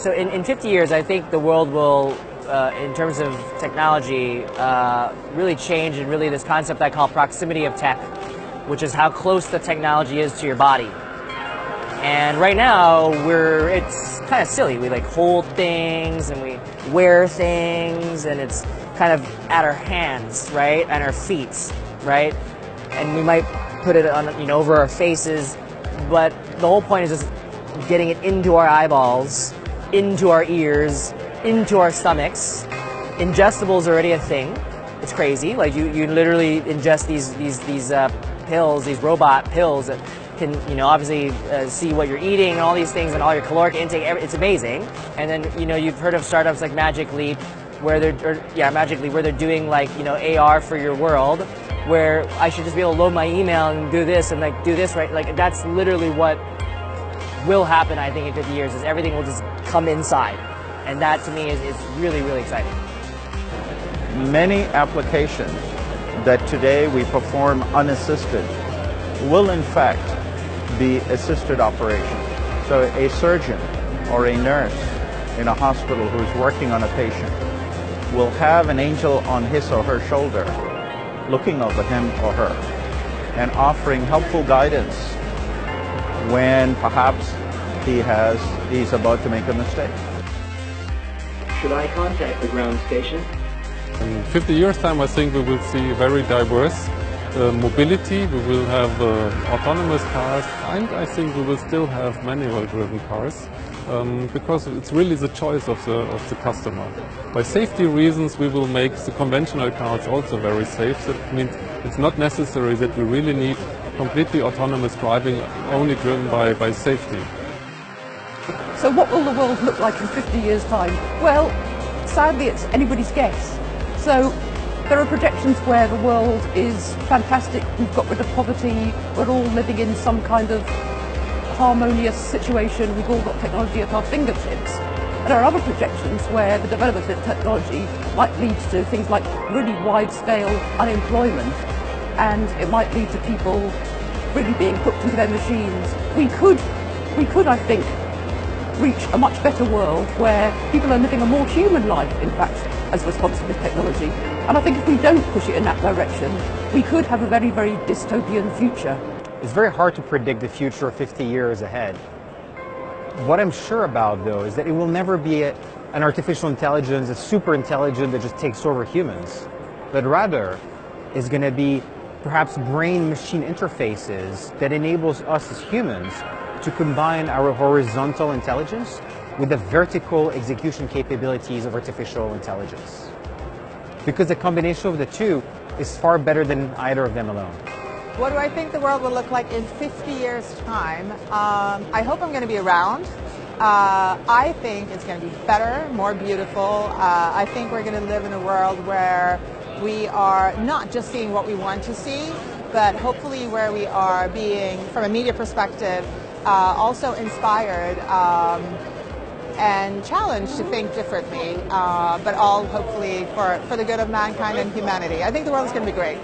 So in 50 years, I think the world will, in terms of technology, really change, and really this concept I call proximity of tech, which is how close the technology is to your body. And right now, it's kind of silly. We like hold things and we wear things, and it's kind of at our hands, right? And our feet, right? And we might put it on, over our faces, but the whole point is just getting it into our eyeballs, into our ears, into our stomachs. Ingestibles are already a thing. It's crazy. Like you literally ingest these pills, these robot pills that can, obviously see what you're eating and all these things and all your caloric intake. It's amazing. And then, you've heard of startups like Magic Leap, where they're doing like, AR for your world, where I should just be able to load my email and do this and like do this, right? Like that's literally what will happen, I think, in 50 years, is everything will just come inside. And that to me is really, really exciting. Many applications that today we perform unassisted will in fact be assisted operations. So a surgeon or a nurse in a hospital who's working on a patient will have an angel on his or her shoulder looking over him or her and offering helpful guidance when perhaps he's about to make a mistake. Should I contact the ground station? In 50 years' time, I think we will see very diverse mobility. We will have autonomous cars, and I think we will still have manual-driven cars, because it's really the choice of the customer. By safety reasons, we will make the conventional cars also very safe. That means it's not necessary that we really need completely autonomous driving, only driven by safety. So what will the world look like in 50 years' time? Well, sadly it's anybody's guess. So there are projections where the world is fantastic, we've got rid of poverty, we're all living in some kind of harmonious situation, we've all got technology at our fingertips. And there are other projections where the development of technology might lead to things like really wide-scale unemployment, and it might lead to people really being hooked into their machines. We could, I think, reach a much better world where people are living a more human life, in fact, as a response to this technology. And I think if we don't push it in that direction, we could have a very, very dystopian future. It's very hard to predict the future 50 years ahead. What I'm sure about, though, is that it will never be an artificial intelligence, a super intelligence that just takes over humans, but rather is going to be perhaps brain-machine interfaces that enables us as humans to combine our horizontal intelligence with the vertical execution capabilities of artificial intelligence. Because the combination of the two is far better than either of them alone. What do I think the world will look like in 50 years' time? I hope I'm going to be around. I think it's going to be better, more beautiful. I think we're going to live in a world where we are not just seeing what we want to see, but hopefully where we are being, from a media perspective, also inspired and challenged to think differently, but all hopefully for the good of mankind and humanity. I think the world is going to be great.